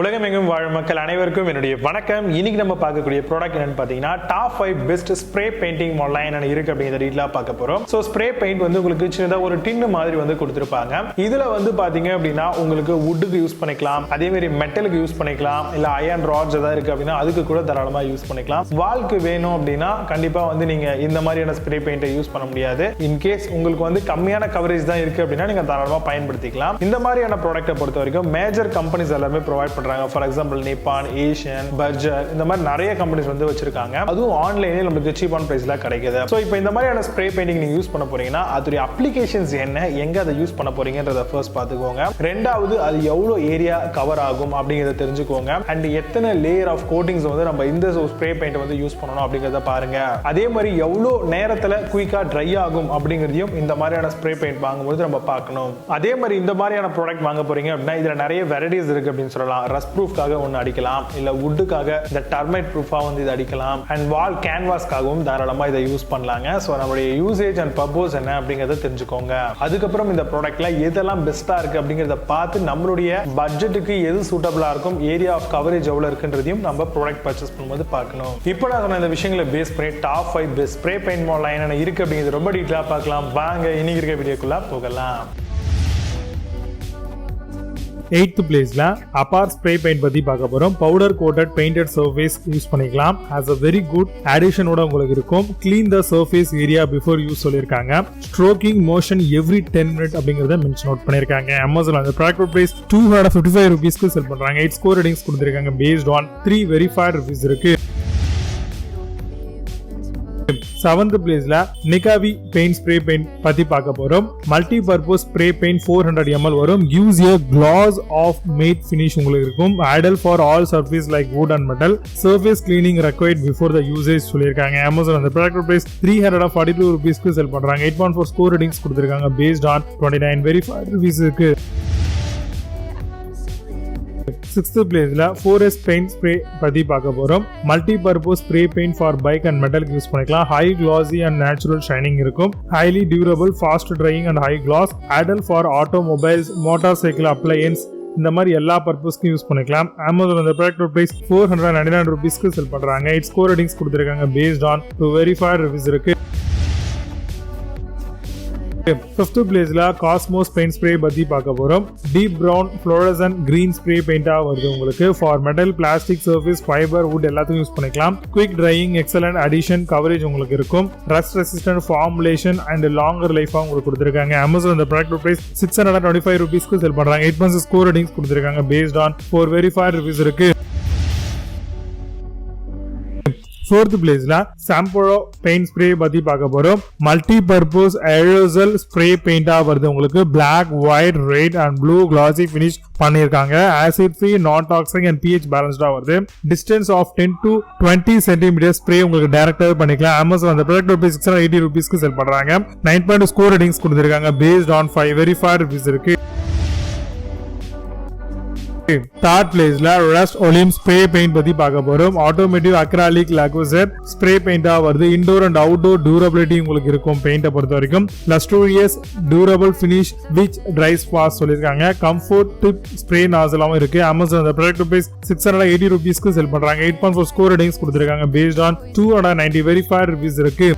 உலகமெங்கும் வாழும் மக்கள் அனைவருக்கும் என்னுடைய வணக்கம். இன்னைக்கு நம்ம பார்க்கக்கூடிய ப்ராடக்ட் என்னன்னு பார்த்தீங்கன்னா top 5 best spray painting model என்ன இருக்கு அப்படிங்கிறத டீட்டெயிலாக பார்க்க போறோம். ஸோ ஸ்ப்ரே பெயிண்ட் வந்து உங்களுக்கு சின்னதாக ஒரு டின்னு மாதிரி வந்து கொடுத்துருப்பாங்க. இதுல வந்து பாத்தீங்க அப்படின்னா உங்களுக்கு வுட்டுக்கு யூஸ் பண்ணிக்கலாம், அதே மாதிரி மெட்டலுக்கு யூஸ் பண்ணிக்கலாம், இல்ல அயர்ன் ராட்ஸ் ஏதாவது இருக்கு அப்படின்னா அதுக்கு கூட தாராளமாக யூஸ் பண்ணிக்கலாம். வால்க்கு வேணும் அப்படின்னா கண்டிப்பா வந்து நீங்க இந்த மாதிரியான ஸ்ப்ரே பெயிண்டை யூஸ் பண்ண முடியாது. இன்கேஸ் உங்களுக்கு வந்து கம்மியான கவரேஜ் தான் இருக்கு அப்படின்னா நீங்க தாராளமாக பயன்படுத்திக்கலாம். இந்த மாதிரியான ப்ராடக்ட்டை பொறுத்த வரைக்கும் மேஜர் கம்பெனிஸ் எல்லாமே provide for example Nippon, Asian, Berger இந்த மாதிரி நிறைய கம்பெனிஸ் வந்து வச்சிருக்காங்க. அதுவும் ஆன்லைன்ல நமக்கு சீப்பான பிரைஸ்ல கிடைக்குது. சோ இப்போ இந்த மாதிரியான ஸ்ப்ரே பெயிண்டிங் நீங்க யூஸ் பண்ண போறீங்கன்னா அதோட அப்ளிகேஷன்ஸ் என்ன, எங்க அதை யூஸ் பண்ண போறீங்கன்றத ஃபர்ஸ்ட் பாத்துக்கோங்க. ரெண்டாவது அது எவ்வளவு ஏரியா கவர் ஆகும் அப்படிங்கறத தெரிஞ்சுக்கோங்க. அண்ட் எத்தனை லேயர் ஆஃப் கோட்டிங்ஸ் வந்து நம்ம இந்த ஸ்ப்ரே பெயிண்ட் வந்து யூஸ் பண்ணணும் அப்படிங்கறத பாருங்க. அதே மாதிரி எவ்வளவு நேரத்துல குயிக்கா ட்ரை ஆகும் அப்படிங்கறதையும் இந்த மாதிரியான ஸ்ப்ரே பெயிண்ட் வாங்கும்போது நம்ம பார்க்கணும். அதே மாதிரி இந்த மாதிரியான ப்ராடக்ட் வாங்க போறீங்க அப்படின்னா இதுல நிறைய வெரைட்டிஸ் இருக்கு அப்படின்னு சொல்லலாம். ரஸ்ட் ப்ரூஃப்காக ஒன்று அடிக்கலாம், இல்ல வுட்டுக்காக இந்த டர்மைட் ப்ரூஃபா வந்து இது அடிக்கலாம், அண்ட் வால் கேன்வாஸ்க்காகவும் தாராளமா இதை யூஸ் பண்ணலாங்க. ஸோ நம்மளுடைய யூசேஜ் அண்ட் பர்பஸ் என்ன அப்படிங்கறத தெரிஞ்சுக்கோங்க. அதுக்கப்புறம் இந்த ப்ராடக்ட்ல எதெல்லாம் பெஸ்டா இருக்கு அப்படிங்கறத பார்த்து நம்மளுடைய பட்ஜெட்டுக்கு எது சூட்டபிளா இருக்கும், ஏரியா ஆஃப் கவரேஜ் எவ்வளவு இருக்குன்றதையும் நம்ம ப்ராடக்ட் பர்ச்சேஸ் பண்ணும்போது பார்க்கணும். இப்போ நான் சொன்ன இந்த விஷயங்களை பேஸ் பண்ணி top 5 best spray paint model என்ன இருக்கு அப்படிங்கிறது ரொம்ப டீட்டெயிலா பார்க்கலாம். வாங்க இன்னைக்கு இருக்க வீடியோக்குள்ள போகலாம். 8th பிளேஸ்ல Apar spray paint பத்தி பார்க்க போறோம். Powder coated painted surface use பண்ணிக்கலாம். has a very good addition ஓட உங்களுக்கு இருக்கும். clean the surface area before use சொல்லிருக்காங்க. stroking motion every 10 minutes அப்படிங்கறத மென்ஷன் அவுட் பண்ணிருக்காங்க. Amazon அந்த ப்ராடக்ட் பிரைஸ் 255 ரூபீஸ்க்கு செல் பண்றாங்க. 8 ஸ்கோர் ரேட்டிங்ஸ் கொடுத்திருக்காங்க. based on 3 verified reviews இருக்கு. 7th பிளேஸ்ல நிகாவி பெயிண்ட் ஸ்ப்ரே பெயிண்ட் பத்தி பார்க்க போறோம். Multi purpose spray paint 400 ml வரும். Use a gloss of matte finish உங்களுக்கு இருக்கும். ideal for all surface like wood and metal. surface cleaning required before the usage சொல்லிருக்காங்க. Amazon அந்த ப்ராடக்ட் பிரைஸ் 342 ரூபீஸ்க்கு செல் பண்றாங்க. 8.4 score ratings கொடுத்திருக்காங்க. based on 29 verified reviews இருக்கு. 6th பிளேஸ்ல 4S paint spray பத்தி பார்க்க போறோம். Multi purpose spray paint for bike and metal use பண்ணிக்கலாம். High classy and natural shining இருக்கும். Highly durable, fast drying and high gloss. Ideal for automobiles, motor cycle appliances இந்த மாதிரி எல்லா பர்பஸ்க்கும் யூஸ் பண்ணிக்கலாம். Amazon அந்த ப்ராடக்ட் பிரைஸ் 499 ரூபீஸ்க்கு sell பண்றாங்க. 8 ஸ்கோர் ரேட்டிங்ஸ் கொடுத்திருக்காங்க. based on 2 verified reviews இருக்கு. 5th பிளேஸ்ல காஸ்மோஸ் பெயிண்ட் ஸ்ப்ரே பத்தி பார்க்க போறோம். Deep brown fluorescent green spray பெயிண்டா வருது உங்களுக்கு. For metal, plastic, surface, fibre, wood எல்லாத்துக்கும் யூஸ் பண்ணிக்கலாம். Quick drying, excellent adhesion, coverage உங்களுக்கு இருக்கும். Rust resistant formulation and longer லைஃபா உங்களுக்கு கொடுத்திருக்காங்க. Amazon அந்த ப்ராடக்ட் பிரைஸ் 625 ரூபீஸ்க்கு செல் பண்றாங்க. 8 ஸ்கோர் ரேட்டிங்ஸ் கொடுத்திருக்காங்க. based on 4 verified reviews இருக்கு. 4th பிளேஸ்ல Sampro பெயிண்ட் ஸ்ப்ரே பத்தி பார்க்க போறோம். மல்டி பர்பஸ் ஏரோசல் ஸ்ப்ரே பெயிண்டா வருது உங்களுக்கு. Black, white, red and blue glossy finish பண்ணிருக்காங்க. acid free, non toxic and pH balanced வருது. distance of 10 to 20 cm spray உங்களுக்கு டைரக்டா பண்ணிக்கலாம். Amazon அந்த ப்ராடக்ட் பிரைஸ் 680 ரூபீஸ்க்கு செல் பண்றாங்க. 9.2 ஸ்கோர் ரேட்டிங்ஸ் கொடுத்திருக்காங்க. based on 5 verified reviews இருக்கு. 3rd பிளேஸ்ல Rust-Oleum ஸ்ப்ரே பெயிண்ட் பத்தி பார்க்க போறோம். ஆட்டோமேட்டிவ் அக்ராலிக் லாக்வசர் ஸ்ப்ரே பெயிண்டா வருது. இன்டோர் அண்ட் அவுட்டோர் டியூரபிலிட்டி உங்களுக்கு இருக்கும். பெயிண்டை பொறுத்த வரைக்கும் lustrous durable finish which dries fast சொல்லிருக்காங்க. கம்ஃபோர்ட் டிப் ஸ்ப்ரே நாசலாவும் இருக்கு. Amazon அந்த ப்ராடக்ட் பிரைஸ் 680 ரூபீஸ்க்கு செல் பண்றாங்க. 8.4 ஸ்கோர் ரேட்டிங்ஸ் கொடுத்திருக்காங்க. based on 290 verified reviews இருக்கு.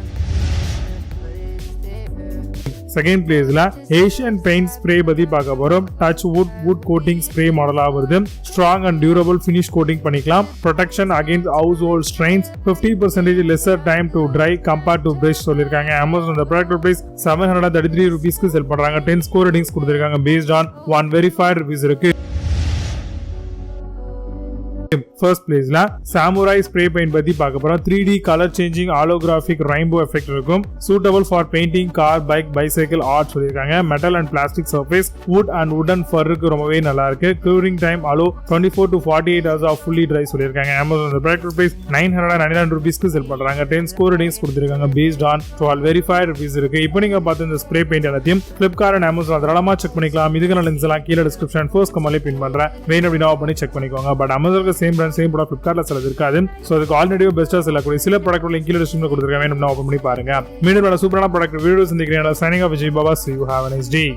2nd பிளேஸ்ல ஏஷியன் பெயிண்ட் ஸ்ப்ரே பத்தி பார்க்க போறோம். டச் வுட் கோட்டிங் ஸ்ப்ரே மாடலா வருது. Strong and durable finish coating பண்ணிக்கலாம். Protection against household strains. 50% lesser time to dry compared to brush சொல்லிருக்காங்க. Amazon அந்த ப்ராடக்ட் பிரைஸ் 733 ரூபீஸ்க்கு செல் பண்றாங்க. 10 ஸ்கோர் ரேட்டிங்ஸ் கொடுத்திருக்காங்க. based on 1 verified reviews இருக்கு. 1st பிளேஸ்ல சாமுராய் ஸ்ப்ரே பெயிண்ட் பத்தி பார்க்க போறோம். 3D colour changing holographic rainbow effect இருக்கும். Suitable for painting car, bike, bicycle, art சொல்லிருக்காங்க. Metal and plastic surface, wood and wooden ஃபர்ருக்கு ரொம்பவே நல்லா இருக்கு. Curing time allow 24 to 48 hours of fully dry சொல்லிருக்காங்க. Amazon the product price 999 ரூபீஸ்க்கு sell பண்றாங்க. 10 score ratings கொடுத்திருக்காங்க. based on 12 verified reviews இருக்கு. இப்போ நீங்க பார்த்த இந்த ஸ்ப்ரே பெயிண்ட் எல்லாத்தையும் Flipkart and Amazon தாராளமா செக் பண்ணிக்கலாம். இதுக்கான லிங்க்ஸ் எல்லாம் கீழ டிஸ்கிரிப்ஷன் ஃபர்ஸ்ட் கமெண்ட்ல பின் பண்றேன். வேணும் அப்படினா பண்ணி செக் பண்ணிக்கோங்க. பட் Amazonக்கு சேம் பிராண்ட் சேம் ப்ராடக்ட் Flipkartல சிலது இருக்காது. சோ அதுக்கு ஆல்ரெடி பெஸ்டா செல்லக்கூடிய சில ப்ராடக்ட் லிங்க் கீழ டிஸ்கிரிப்ஷன்ல கொடுத்திருக்கேன். வேணும்னா ஓபன் பண்ணி பாருங்க. மீண்டும் சூப்பரான ப்ராடக்ட் வீடியோஸ் சந்திக்கிறேன். Signing off Vijay Baba. see you, have a nice day.